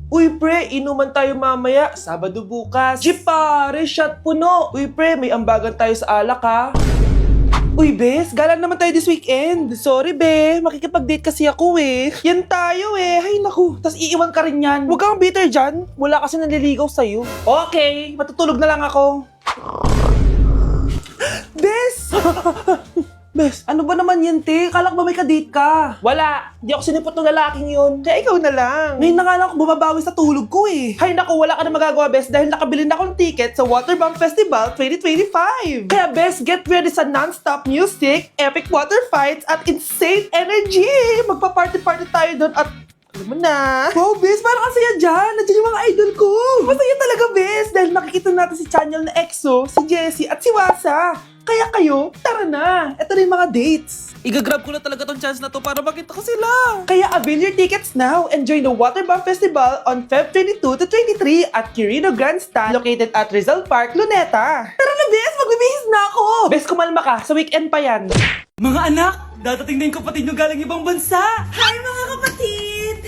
Uy pre, inuman tayo mamaya, Sabado bukas. Jeep pare, shot puno. Uy pre, may ambagan tayo sa alak ha. Uy bes, gala naman tayo this weekend. Sorry be, makikipag-date kasi ako eh. Yan tayo eh, ay naku. Tas iiwan ka rin yan. Huwag kang bitter dyan, wala kasi nanliligaw sa'yo. Okay, matutulog na lang ako. Bes! Bes, ano ba naman yan, te? Kala ko ba may kadate ka? Wala. Di ako sinipot ng lalaking yun. Kaya ikaw na lang. Ngayon na nga lang ako bumabawi sa tulog ko eh. Hay naku, wala ka na magagawa, Bes, dahil nakabili na akong ticket sa Waterbomb Festival 2025. Kaya, Bes, get ready sa non-stop music, epic water fights, at insane energy. Magpa-party-party tayo doon at alam mo na. Wow, Bes, parang ang saya dyan. Nandiyan yung mga idol ko. Masaya talaga, Bes, dahil makikita natin si Channel na EXO, si Jessie, at si Wasa. Kaya kayo, tara na. Ito na yung mga dates. Igagrab ko na talaga tong chance na to para makita ko sila. Kaya avail your tickets now and join the Waterbomb Festival on Feb 22 to 23 at Quirino Grandstand located at Rizal Park, Luneta. Tara na, Bes! Magbibihis na ako! Bes, kumalma ka. Sa weekend pa yan. Mga anak, dadating na yung kapatid nyo galing ibang bansa. Hi mga kapatid!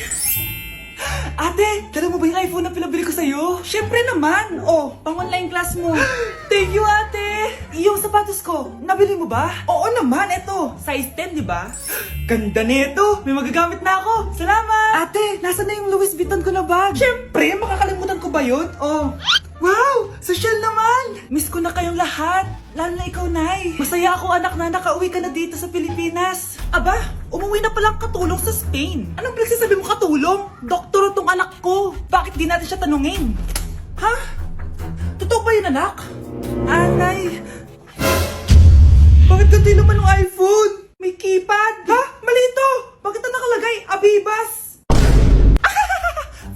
Ate, dala mo ba yung iPhone na pinabili ko sa'yo? Syempre naman! Oh, pang online class mo. Thank you, ate! Yung sapatos ko, nabili mo ba? Oo naman, eto. Size 10, di ba? Ganda nito! May magagamit na ako! Salamat! Ate, nasa na yung Louis Vuitton ko na bag? Syempre, makakalimutan ko ba yun? Oh, wow! Social naman! Miss ko na kayong lahat! Lalo na ikaw, Nay. Masaya ako, anak, na nakauwi ka na dito sa Pilipinas. Aba, umuwi na palang katulong sa Spain. Anong pinagsasabi mo katulong? Doktor tong anak ko. Bakit di natin siya tanungin? Ha? Totoo ba yun, anak? Nay. Bakit ganti naman ng iPhone? May keypad. Ha? Mali ito. Bakit na nakalagay? Abibas.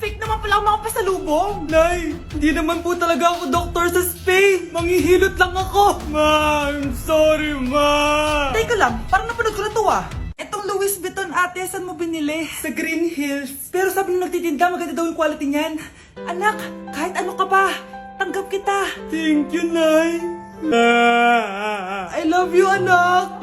Fake naman pala ang mga pasalubong. Nay, hindi naman po talaga ako doktor sa Spain. Manghihilot lang ako. Ma, I'm sorry, ma. Teka lang, parang napanood ko na to ah. Etong Louis Vuitton ate, saan mo binili? Sa Green Hills. Pero sabi nung nagtitinda, maganda daw yung quality niyan. Anak, kahit ano ka pa, tanggap kita. Thank you, Nay. I love you, anak.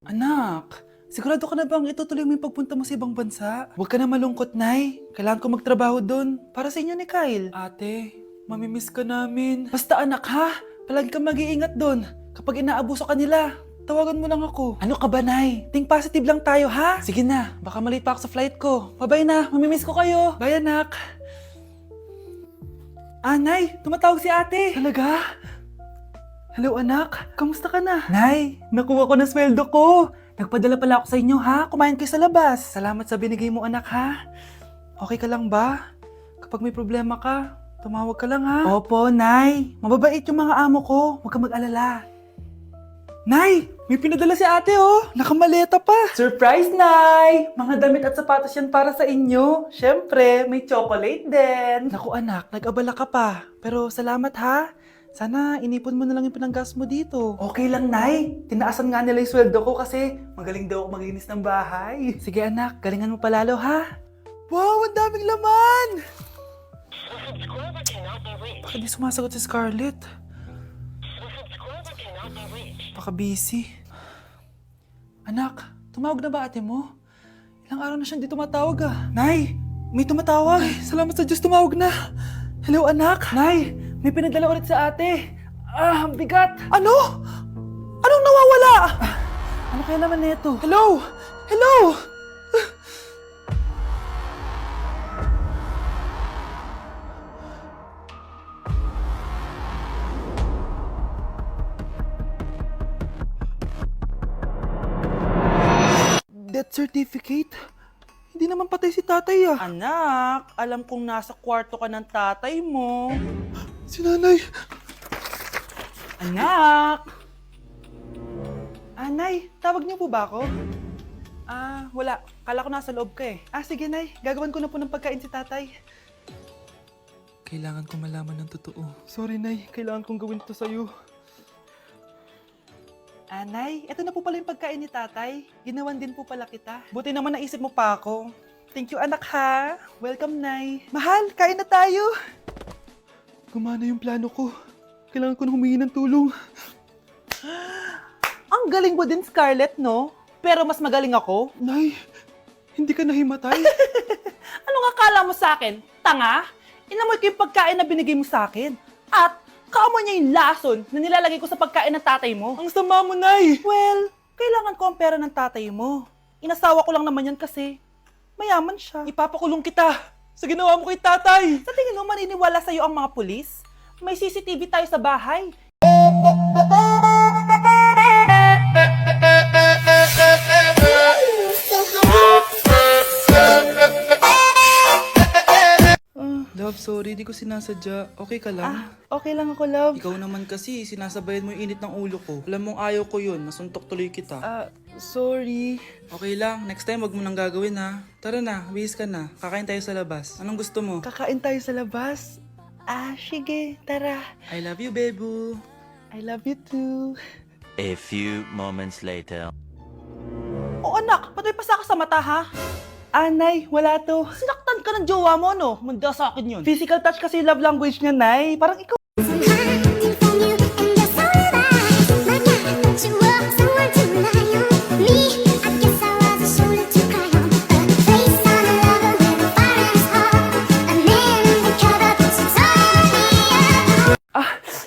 Anak, sigurado ka na bang itutuloy mo yung pagpunta mo sa ibang bansa? Huwag ka na malungkot, Nay. Kailangan ko magtrabaho doon. Para sa inyo ni Kyle. Ate, mamimiss ka namin. Basta anak ha, palagi kang mag-iingat doon. Kapag inaabuso ka nila, tawagan mo lang ako. Ano ka ba, Nay? Think positive lang tayo, ha? Sige na, baka malate pa ako sa flight ko. Bye-bye na, mamimiss ko kayo. Bye, anak. Nay, tumatawag si ate. Talaga? Hello, anak. Kamusta ka na? Nay, nakuha ko na sweldo ko. Nagpadala pala ako sa inyo, ha? Kumain kayo sa labas. Salamat sa binigay mo, anak, ha? Okay ka lang ba? Kapag may problema ka, tumawag ka lang, ha? Opo, Nay. Mababait yung mga amo ko. Huwag kang mag-alala. Nay, may pinadala si ate, oh. Nakamaleta pa. Surprise, Nay! Mga damit at sapatos yan para sa inyo. Siyempre, may chocolate din. Naku, anak, nag-abala ka pa. Pero salamat, ha? Sana inipon mo na lang yung pinanggas mo dito. Okay lang, Nay. Tinaasan nga nila yung sweldo ko kasi magaling daw ako maglinis ng bahay. Sige, anak. Galingan mo palalo, ha? Wow, ang daming laman! Bakit di sumasagot si Scarlett? Baka busy. Anak, tumawag na ba ate mo? Ilang araw na siyang di tumatawag ah. Nay, may tumatawag. Ay, salamat sa Diyos, tumawag na. Hello, anak. Nay, may pinadala ulit sa ate. Ang bigat. Ano? Anong nawawala? Ano kaya naman nito? Hello? Hello? Death certificate? Hindi naman patay si tatay ah. Anak, alam kong nasa kwarto ka ng tatay mo. Si nanay. Anak! Nay, tawag niyo po ba ako? Wala. Kala ko nasa loob ka eh. Sige nay, gagawan ko na po ng pagkain si tatay. Kailangan ko malaman ng totoo. Sorry nay, kailangan kong gawin ito sa'yo. Nay, ito na po pala yung pagkain ni tatay. Ginawan din po pala kita. Buti naman naisip mo pa ako. Thank you anak ha. Welcome, Nay. Mahal, kain na tayo. Gumana yung plano ko. Kailangan ko na humingi ng tulong. Ang galing mo din, Scarlett, no? Pero mas magaling ako. Nay, hindi ka nahimatay. Ano nga akala mo sa akin? Tanga? Inamoy ko yung pagkain na binigay mo sa akin. At kaamoy niya yung lason na nilalagay ko sa pagkain ng tatay mo. Ang sama mo, Nay. Well, kailangan ko ang pera ng tatay mo. Inasawa ko lang naman yan kasi mayaman siya. Ipapakulong kita sa ginawa mo kay tatay. Sa tingin mo maniniwala sa'yo ang mga pulis? May CCTV tayo sa bahay. Love, sorry, di ko sinasadya. Okay ka lang? Okay lang ako, love. Ikaw naman kasi, sinasabayan mo yung init ng ulo ko. Alam mong ayaw ko yun, nasuntok tuloy kita. Sorry. Okay lang, next time wag mo nang gagawin ha. Tara na, bihis ka na. Kakain tayo sa labas. Anong gusto mo? Kakain tayo sa labas. Sige, tara. I love you, Bebu. I love you too. A few moments later. Oh anak, ba't may pasa ka sa mata ha? Nay, wala to. Sinaktan ka ng jowa mo, no? Manda sa akin yun. Physical touch kasi yung love language niya, Nay. Parang ikaw.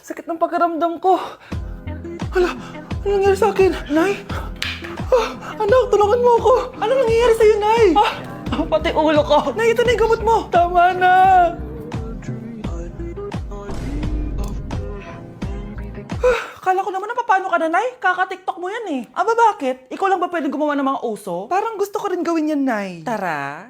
Sakit ng pakiramdam ko. Hala, ano nangyari sa akin? Nay? Anak, tulungan mo ako. Ano nangyayari sa'yo, Nay? Pati ulo ko. Nay, ito na yung gamot mo. Tama na. Kala ko naman na paano ka na, Nay? Kaka-tiktok mo yan eh. Bakit? Ikaw lang ba pwedeng gumawa ng mga uso? Parang gusto ko rin gawin yan, Nay. Tara.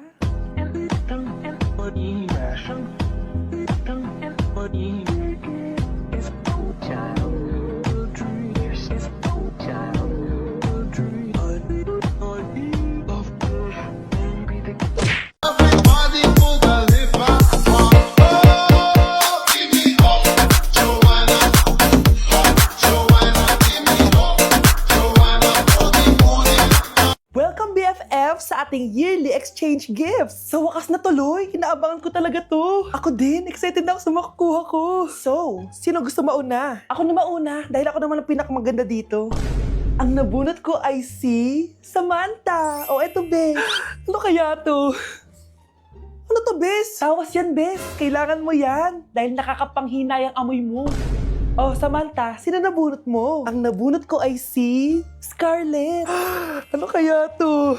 Welcome BFF sa ating yearly exchange gifts. Sa wakas na tuloy, inaabangan ko talaga to. Ako din, excited na ako sa makukuha ko. So, sino gusto mauna? Ako na mauna dahil ako naman ang pinakamaganda dito. Ang nabunot ko ay si Samantha. Eto, Bes. Ano kaya to? Ano to, Bes? Tawas yan, Bes. Kailangan mo yan dahil nakakapanghinay ang amoy mo. Samantha, sino nabunot mo? Ang nabunot ko ay si Scarlett. Ano kaya to?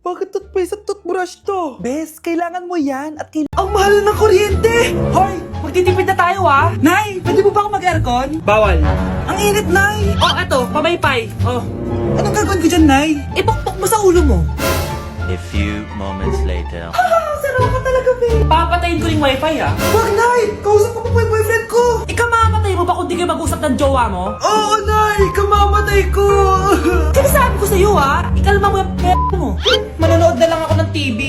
Bakit toothpaste at toothbrush to? Bes, kailangan mo yan at ang mahal ng kuryente! Hoy, magtitipid na tayo ah. Nay, pwede mo ba ako mag-aircon? Bawal. Ang init, Nay! Eto, pamaypay. Anong gagawin ko dyan, Nay? Ipokpok mo sa ulo mo. A few moments later. Sarap ka talaga, Bes! Papatayin ko yung wifi ah. Wag, Nay! Kausap ko pa yung boyfriend ko! Ikaw mamamatay mo ba kung di kayo mag-usap ng jowa mo? Oo, Nay! Kamamatay ko! Sinasabi ko sa'yo ah, ikalma mo yung mo. Manonood na lang ako ng TV.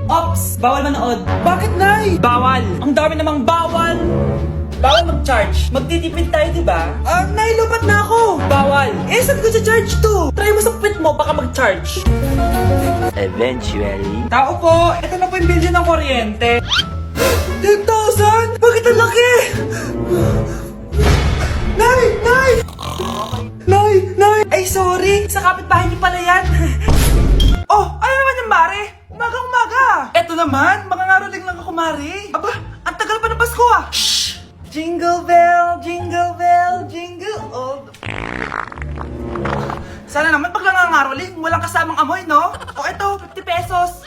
Ops, bawal manood. Bakit, Nay? Bawal. Ang dami namang bawal. Bawal mag-charge. Magtitipid tayo, di ba? Nay, lupat na ako! Bawal. Saan ko charge to? Try mo sa puwit mo, baka mag-charge. Eventually. Tao po, ito na po yung bill ng kuryente. 10,000? Bakit ang laki? Nay! Nay! Nay! Nay! Ay, sorry! Sa kapitbahay niyo pala yan. Ano naman yung Mare? Umaga-umaga! Eto naman, mga ngaroling lang ako, Mare. Ang tagal pa ng Pasko ah! Shhh! Jingle bell, jingle bell, jingle all the... Sana naman pag nangangaroling, walang kasamang amoy, no? Eto, 50 pesos.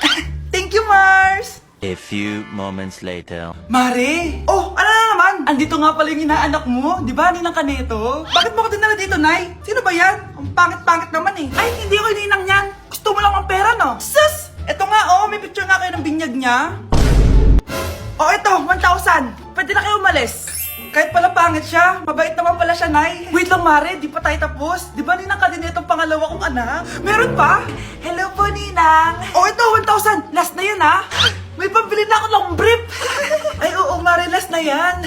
Thank you, Mars! A few moments later. Mare! Ano na naman? Andito nga pala yung inaanak mo. Di ba, ninang ka nito? Bakit mo ko dinala dito, Nay? Sino ba yan? Ang pangit-pangit naman eh. Ay, hindi ako ninang yan. Gusto mo lang ang pera, no? Sus! Eto nga, may picture nga kayo ng binyag niya. Eto, 1,000. Pwede na kayo umalis. Kahit pala pangit siya, mabait naman pala siya, Nay. Wait lang, Mare, di pa tayo tapos. Di ba ninang ka din itong pangalawa kong anak? Meron pa? Hello po, Ninang. Ito, 1,000. Last na yun, ha? May pambili na ako ng brief. Ay, oo, Mare, last na yan.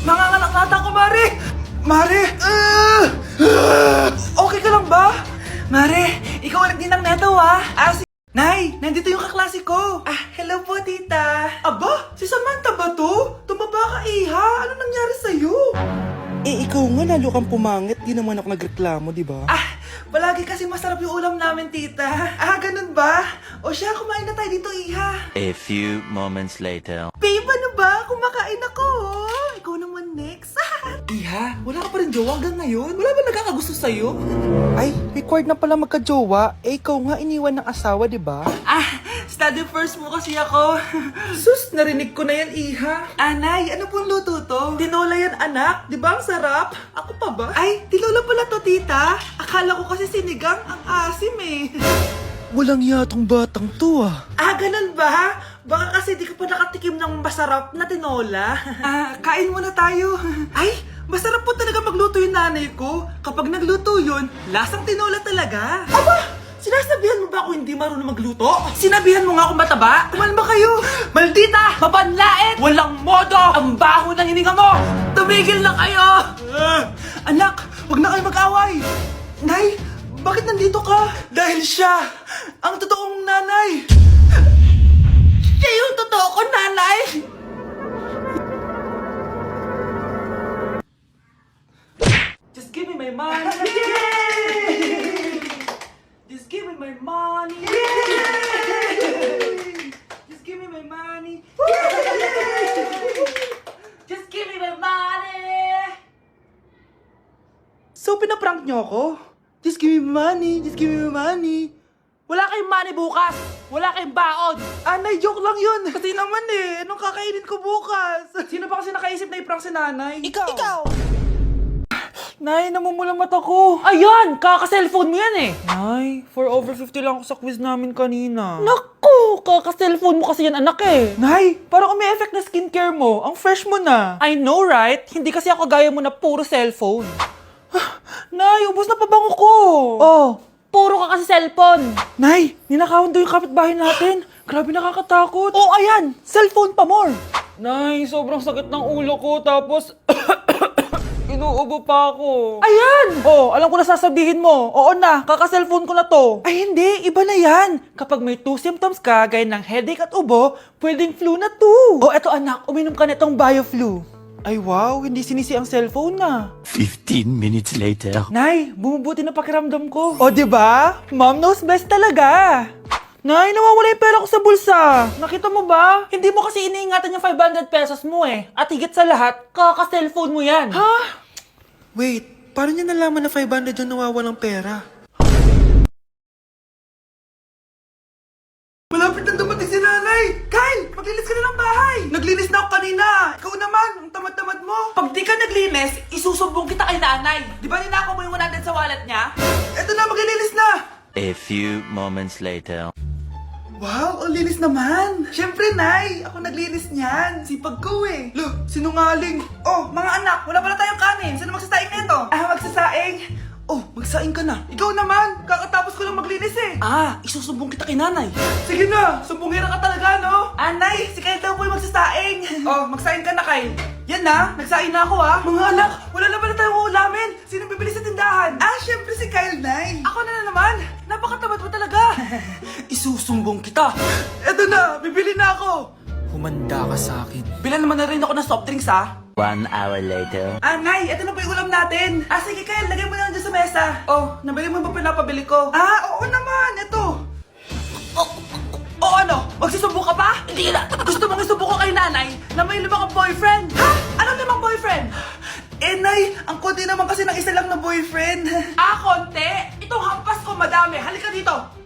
Manganganak nata ko, Mare. Mare! Okay ka lang ba? Mare, ikaw ang nagdinang neto, ha? Nay, nandito yung kaklase ko. Hello po, tita. Aba, si Samantha ba to? Tumaba ka, iha. Ano nangyari sa'yo? Eh, ikaw nga lalo kang pumangit. Di naman ako nagreklamo, di ba? Palagi kasi masarap yung ulam namin, tita. Ganun ba? O siya, kumain na tayo dito, iha. A few moments later. Babe, ano ba? Kumakain ako. Ikaw naman next. Iha, wala ka pa rin jowa hanggang ngayon? Wala ba nagkakagusto sa'yo? Ay, required na pala magka-jowa. Eh, ikaw nga iniwan ng asawa, di ba? Study first mo kasi ako. Sus, narinig ko na yan, Iha. Anay, ano pong luto to? Tinola yan, anak. Di ba ang sarap? Ako pa ba? Ay, tinola pala to, tita. Akala ko kasi sinigang ang asim eh. Walang yatong batang to ah. Ganun ba? Baka kasi di ka pa nakatikim ng masarap na tinola. Kain muna tayo. Ay, masarap po talaga magluto yung nanay ko. Kapag nagluto yun, lasang tinola talaga. Aba! Sinasabihan mo ba ako hindi marunong magluto? Sinabihan mo nga ako mataba? Kumalma kayo! Maldita! Mapanlait! Walang modo! Ang baho ng hininga mo! Tumigil na kayo! Anak, wag na kayo mag-away! Nay, bakit nandito ka? Dahil siya, ang totoong nanay! Siya yung totoo ko, nanay! Just give me my money! Just give me my money! Just give me my money! Just give me my money! So, pinaprank niyo ako? Just give me money, just give me money. Wala kayong money bukas! Wala kayong baon! Anay, joke lang yun. Kasi naman eh, anong kakainin ko bukas? Sino ba kasi nakaisip na i-prank si nanay? Ikaw! Nay, namumulang mata ko. Ayan! Kaka-cellphone mo yan eh! Nay, 4 over 50 lang ako sa quiz namin kanina. Naku! Kaka-cellphone mo kasi yan anak eh! Nay, parang may effect na skincare mo. Ang fresh mo na. I know right? Hindi kasi ako gaya mo na puro cellphone. Nay, ubos na pabango ko. Oh, puro ka kasi cellphone! Nay, ninakawan daw yung kapitbahay natin. Grabe nakakatakot. Oh, ayan! Cellphone pa more! Nay, sobrang sakit ng ulo ko. Tapos, inuubo pa ako. Ayan! Oh, alam ko na sasabihin mo. Oo na, kaka-cellphone ko na to. Ay, hindi. Iba na yan. Kapag may 2 symptoms ka, gaya ng headache at ubo, pwedeng flu na to. Oh, eto anak, uminom ka nitong BioFlu. Ay, wow. Hindi sinisi ang cellphone na. 15 minutes later. Nay, bumubuti na pakiramdam ko. O, di ba? Mom knows best talaga. Nay, nawawala yung pera ko sa bulsa. Nakita mo ba? Hindi mo kasi iniingatan yung 500 pesos mo eh. At higit sa lahat, kaka-cellphone mo yan. Ha? Wait, paano niya nalaman na 500 yung nawawalang pera? Malapit na dumating si nanay! Kyle, maglinis ka na ng bahay! Naglinis na ako kanina! Ikaw naman, ang tamad-tamad mo! Pag di ka naglinis, isusumbong kita kay nanay! Di ba ninakaw mo yung 100 sa wallet niya? Eto na, maglilinis na! A few moments later. Wow, ang linis naman! Siyempre, Nay! Ako naglinis niyan! Sipag ko eh! Look, sinungaling! Oh, mga anak, wala pala tayong kanin! Sino magsasaing nito? Magsasaing? Oh, magsaing ka na! Ikaw naman! Kakatapos ko lang maglinis eh! Isusumbong kita kay nanay! Sige na! Sumbongera ka talaga, no? Nay! Si Kyle daw po yung magsasaing! Oh, magsaing ka na, Kyle! Yan na! Nagsaing na ako Mga anak, wala na pala tayong ulamin! Sino bibili sa tindahan? Siyempre si Kyle, Nay! Ako na naman! Napakatamad mo talaga! Isusumbong kita! Eto na! Bibili na ako! Humanda ka sa akin. Bilan naman na rin ako ng soft drinks, 1 hour later. Nay! Eto na po yung ulam natin! Sige, Kyle! Lagay mo na dyan sa mesa! Oh, nabili mo ba pinapabili ko? Oo naman! Ito! Ano? Magsusumbong ka pa? Hindi na! Gusto mong isumbong ko kay nanay na may 5 kang boyfriend? Ha? Anong 5 boyfriend? Nay, ang konti naman kasi ng isa lang na boyfriend. Konti? Itong hampas ko madami. Halika dito.